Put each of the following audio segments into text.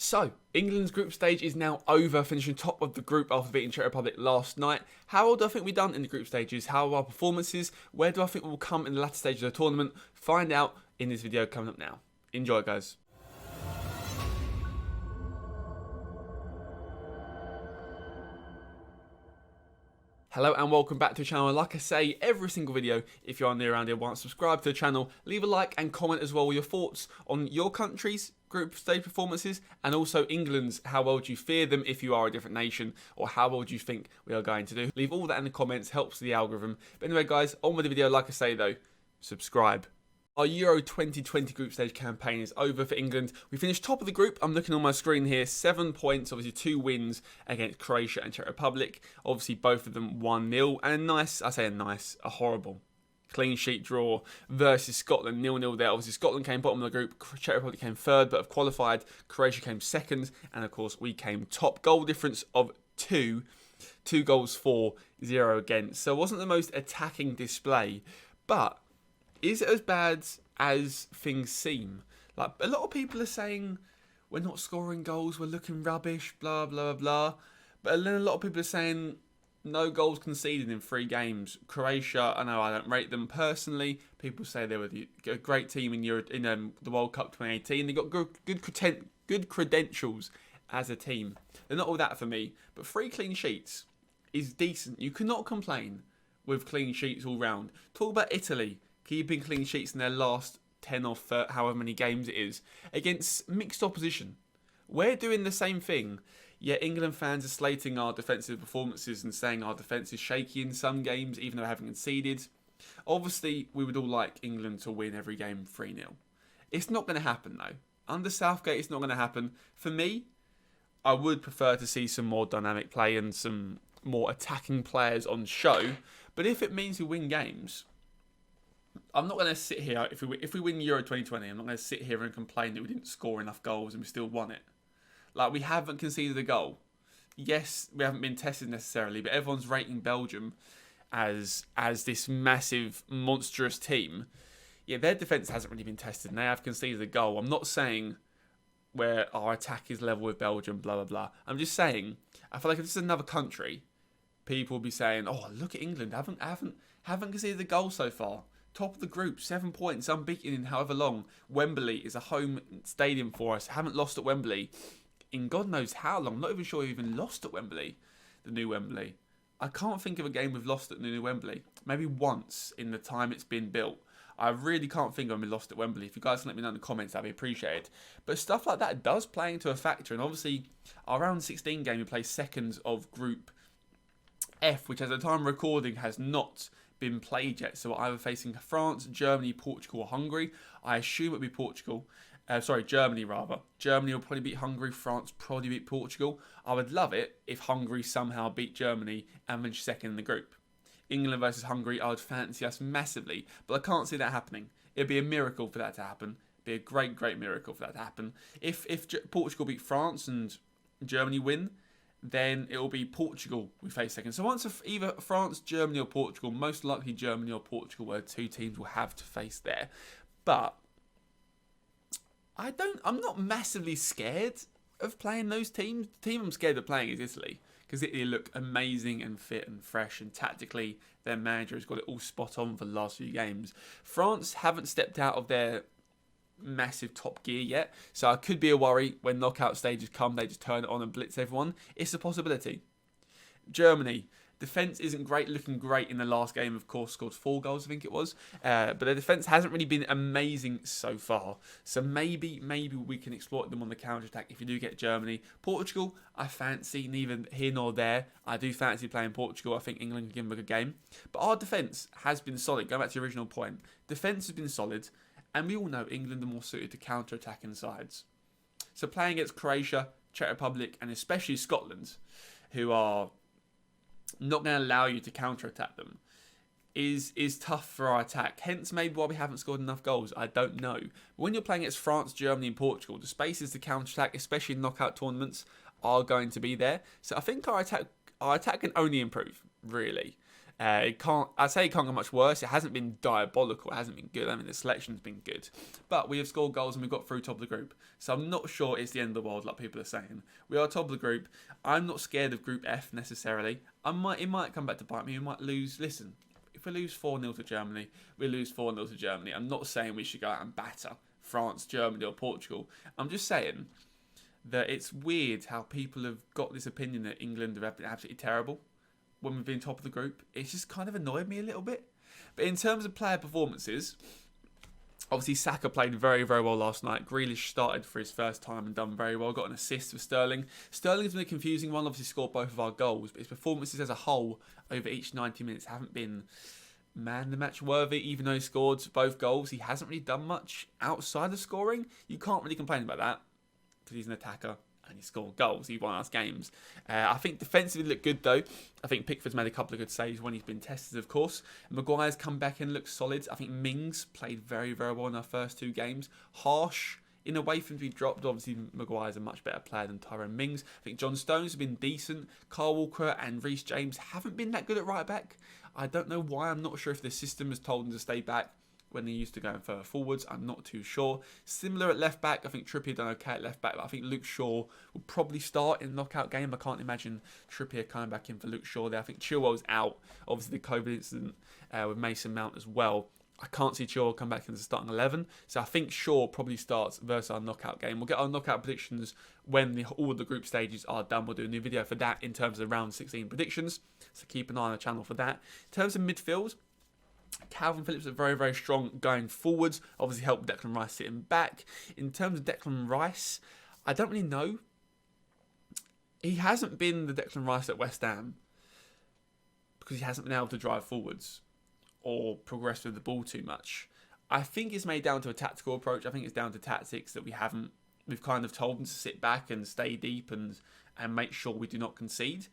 So, England's group stage is now over, finishing top of the group after beating Czech Republic last night. How well do I think we've done in the group stages? How are our performances? Where do I think we will come in the latter stage of the tournament? Find out in this video coming up now. Enjoy, guys. Hello and welcome back to the channel. Like I say, every single video, if you are new around here, why not subscribe to the channel, leave a like and comment as well with your thoughts on your country's group stage performances and also England's. How well do you fear them if you are a different nation, or how well do you think we are going to do? Leave all that in the comments, helps the algorithm. But anyway guys, on with the video. Like I say though, subscribe. Our Euro 2020 group stage campaign is over for England. We finished top of the group. I'm looking on my screen here. 7 points, obviously 2 wins against Croatia and Czech Republic. Obviously both of them 1-0. And a horrible clean sheet draw versus Scotland, 0-0 there. Obviously Scotland came bottom of the group. Czech Republic came third but have qualified. Croatia came second. And of course we came top. Goal difference of 2. 2 goals for, 0 against. So it wasn't the most attacking display. But is it as bad as things seem? Like, a lot of people are saying we're not scoring goals, we're looking rubbish, blah, blah, blah. But then a lot of people are saying no goals conceded in 3 games. Croatia, I know I don't rate them personally. People say they were a great team in the World Cup 2018. They got good credentials as a team. They're not all that for me. But 3 clean sheets is decent. You cannot complain with clean sheets all round. Talk about Italy keeping clean sheets in their last 10 or 30, however many games it is, against mixed opposition. We're doing the same thing, yet England fans are slating our defensive performances and saying our defence is shaky in some games, even though we haven't conceded. Obviously, we would all like England to win every game 3-0. It's not going to happen, though. Under Southgate, it's not going to happen. For me, I would prefer to see some more dynamic play and some more attacking players on show. But if it means we win games, I'm not going to sit here, if we win Euro 2020, I'm not going to sit here and complain that we didn't score enough goals and we still won it. Like, we haven't conceded a goal. Yes, we haven't been tested necessarily, but everyone's rating Belgium as this massive, monstrous team. Yeah, their defence hasn't really been tested and they have conceded a goal. I'm not saying where our attack is level with Belgium, blah, blah, blah. I'm just saying, I feel like if this is another country, people will be saying, oh, look at England, haven't conceded a goal so far. Top of the group, 7 points, unbeaten in however long. Wembley is a home stadium for us. Haven't lost at Wembley in God knows how long. I'm not even sure we've even lost at Wembley, the new Wembley. I can't think of a game we've lost at the new Wembley. Maybe once in the time it's been built. I really can't think of when we lost at Wembley. If you guys can let me know in the comments, that'd be appreciated. But stuff like that does play into a factor. And obviously, our round 16 game, we play seconds of Group F, which at the time of recording has not been played yet. So we're either facing France, Germany, Portugal or Hungary. I assume it'll be Portugal. Germany rather. Germany will probably beat Hungary. France probably beat Portugal. I would love it if Hungary somehow beat Germany and finish second in the group. England versus Hungary, I would fancy us massively. But I can't see that happening. It'd be a miracle for that to happen. It'd be a great, great miracle for that to happen. If Portugal beat France and Germany win, then it will be Portugal we face second. So once either France, Germany or Portugal, most likely Germany or Portugal were 2 teams we'll have to face there. But I'm not massively scared of playing those teams. The team I'm scared of playing is Italy, because Italy look amazing and fit and fresh, and tactically their manager has got it all spot on for the last few games. France haven't stepped out of their massive top gear yet, so I could be a worry when knockout stages come, they just turn it on and blitz everyone. It's a possibility. Germany, defence isn't great, looking great in the last game, of course, scored 4 goals I think it was, but their defence hasn't really been amazing so far, so maybe we can exploit them on the counter-attack if you do get Germany. Portugal, I fancy neither here nor there. I do fancy playing Portugal. I think England can give them a good game, but our defence has been solid. Going back to the original point, defence has been solid. And we all know England are more suited to counter-attacking sides. So playing against Croatia, Czech Republic, and especially Scotland, who are not going to allow you to counter-attack them, is tough for our attack. Hence maybe why we haven't scored enough goals. I don't know. But when you're playing against France, Germany and Portugal, the spaces to counter-attack, especially in knockout tournaments, are going to be there. So I think our attack can only improve, really. I'd say it can't get much worse. It hasn't been diabolical. It hasn't been good. I mean, the selection's been good. But we have scored goals and we've got through top of the group. So I'm not sure it's the end of the world like people are saying. We are top of the group. I'm not scared of Group F necessarily. It might come back to bite me. We might lose. Listen, if we lose 4-0 to Germany, we lose 4-0 to Germany. I'm not saying we should go out and batter France, Germany or Portugal. I'm just saying that it's weird how people have got this opinion that England have been absolutely terrible when we've been top of the group. It's just kind of annoyed me a little bit. But in terms of player performances, obviously Saka played very, very well last night. Grealish started for his first time and done very well. Got an assist for Sterling. Sterling's been a confusing one. Obviously scored both of our goals, but his performances as a whole over each 90 minutes haven't been man the match worthy. Even though he scored both goals, he hasn't really done much outside of scoring. You can't really complain about that because he's an attacker and he scored goals. He won us games. I think defensively looked good though. I think Pickford's made a couple of good saves when he's been tested, of course. Maguire's come back and looked solid. I think Mings played very, very well in our first 2 games. Harsh, in a way for him to be dropped. Obviously, Maguire's a much better player than Tyrone Mings. I think John Stones has been decent. Kyle Walker and Reece James haven't been that good at right back. I don't know why. I'm not sure if the system has told them to stay back when they used to go further forwards. I'm not too sure. Similar at left back. I think Trippier done okay at left back, but I think Luke Shaw will probably start in the knockout game. I can't imagine Trippier coming back in for Luke Shaw there. I think Chilwell's out. Obviously, the COVID incident with Mason Mount as well. I can't see Chilwell come back into the starting 11. So I think Shaw probably starts versus our knockout game. We'll get our knockout predictions when all the group stages are done. We'll do a new video for that in terms of round 16 predictions. So keep an eye on the channel for that. In terms of midfield, Calvin Phillips are very, very strong going forwards. Obviously helped Declan Rice sitting back. In terms of Declan Rice, I don't really know. He hasn't been the Declan Rice at West Ham because he hasn't been able to drive forwards or progress with the ball too much. I think it's made down to a tactical approach. I think it's down to tactics that we've kind of told him to sit back and stay deep and make sure we do not concede,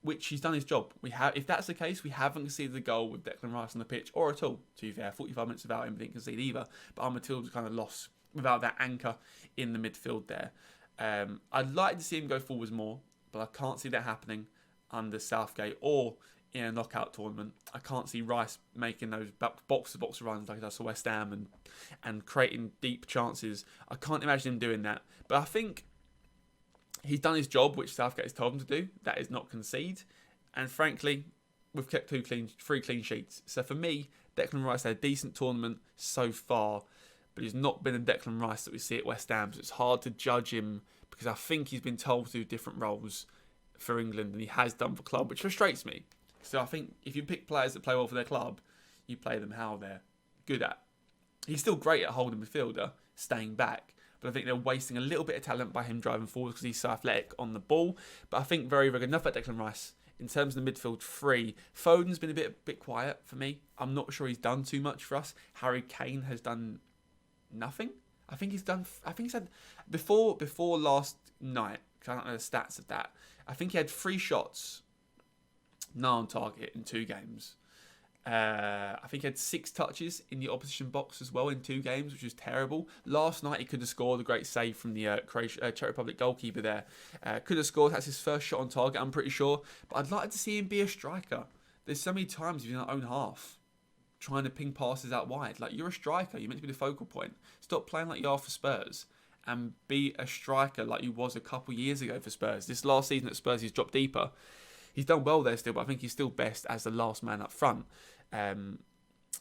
which he's done his job. If that's the case, we haven't conceded a goal with Declan Rice on the pitch, or at all, to be fair. 45 minutes without him, we didn't concede either. But our midfield was kind of lost without that anchor in the midfield there. I'd like to see him go forwards more, but I can't see that happening under Southgate or in a knockout tournament. I can't see Rice making those box-to-box runs like he does for West Ham and creating deep chances. I can't imagine him doing that. But I think he's done his job, which Southgate has told him to do. That is not concede. And frankly, we've kept 3 clean sheets. So for me, Declan Rice had a decent tournament so far, but he's not been the Declan Rice that we see at West Ham. So it's hard to judge him because I think he's been told to do different roles for England than he has done for club, which frustrates me. So I think if you pick players that play well for their club, you play them how they're good at. He's still great at holding midfielder, staying back. But I think they're wasting a little bit of talent by him driving forward because he's so athletic on the ball. But I think very, very good. Enough about Declan Rice. In terms of the midfield 3, Foden's been a bit quiet for me. I'm not sure he's done too much for us. Harry Kane has done nothing. I think he's had before last night, because I don't know the stats of that. I think he had 3 shots, none on target in 2 games. I think he had 6 touches in the opposition box as well in 2 games, which was terrible. Last night he could have scored a great save from the Czech Republic goalkeeper there. Could have scored. That's his first shot on target, I'm pretty sure. But I'd like to see him be a striker. There's so many times he's in our own half trying to ping passes out wide. Like, you're a striker. You're meant to be the focal point. Stop playing like you are for Spurs and be a striker like you was a couple years ago for Spurs. This last season at Spurs, he's dropped deeper. He's done well there still, but I think he's still best as the last man up front.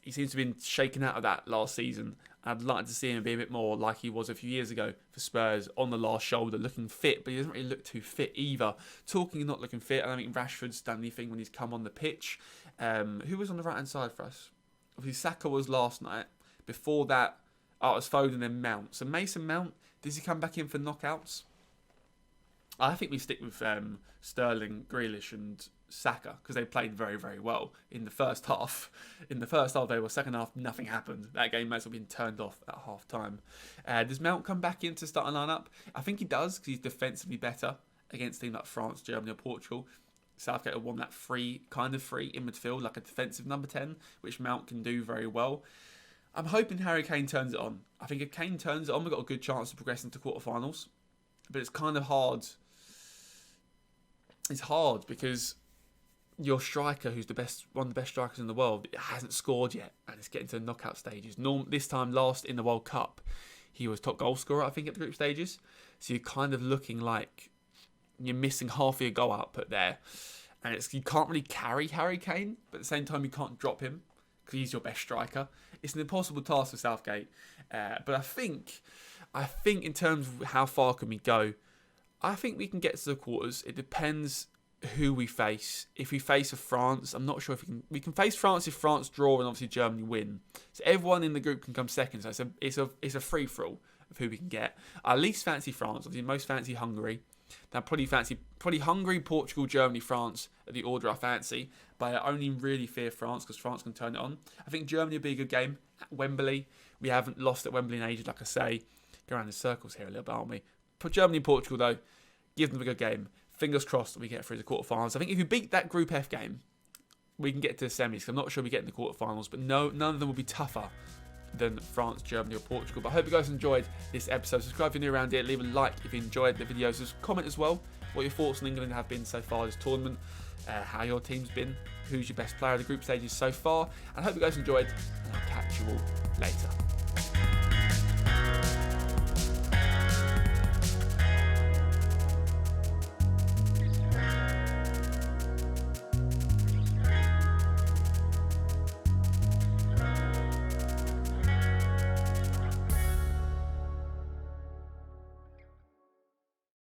He seems to have been shaken out of that last season. I'd like to see him be a bit more like he was a few years ago for Spurs, on the last shoulder, looking fit, but he doesn't really look too fit either. Talking of not looking fit, I don't think Rashford's done anything when he's come on the pitch. Who was on the right-hand side for us? Obviously, Saka was last night. Before that, it was Foden and Mount. So Mason Mount, does he come back in for knockouts? I think we stick with Sterling, Grealish and Saka because they played very, very well in the first half. In the first half, they were. Second half, nothing happened. That game might as well been turned off at half time. Does Mount come back into starting lineup? I think he does because he's defensively better against teams like France, Germany or Portugal. Southgate will want that free in midfield, like a defensive number 10, which Mount can do very well. I'm hoping Harry Kane turns it on. I think if Kane turns it on, we've got a good chance to progress into quarterfinals. But it's kind of hard. It's hard because your striker, who's one of the best strikers in the world, hasn't scored yet, and it's getting to the knockout stages. This time last in the World Cup, he was top goal scorer, I think, at the group stages. So you're kind of looking like you're missing half of your goal output there. And you can't really carry Harry Kane, but at the same time you can't drop him because he's your best striker. It's an impossible task for Southgate. But I think in terms of how far can we go, I think we can get to the quarters. It depends who we face. If we face France, I'm not sure if we can face France if France draw and obviously Germany win. So everyone in the group can come second. So it's a free for all of who we can get. I least fancy France. Obviously, most fancy Hungary. Now probably Hungary, Portugal, Germany, France are the order I fancy. But I only really fear France because France can turn it on. I think Germany will be a good game at Wembley. We haven't lost at Wembley in ages, like I say. Go around in circles here a little bit, aren't we? Put Germany and Portugal though, give them a good game. Fingers crossed that we get through the quarterfinals. I think if you beat that Group F game, we can get to the semis. I'm not sure we get in the quarterfinals, but none of them will be tougher than France, Germany or Portugal. But I hope you guys enjoyed this episode. Subscribe if you're new around here. Leave a like if you enjoyed the videos. Just comment as well what your thoughts on England have been so far this tournament, how your team's been, who's your best player of the group stages so far. And I hope you guys enjoyed, and I'll catch you all later.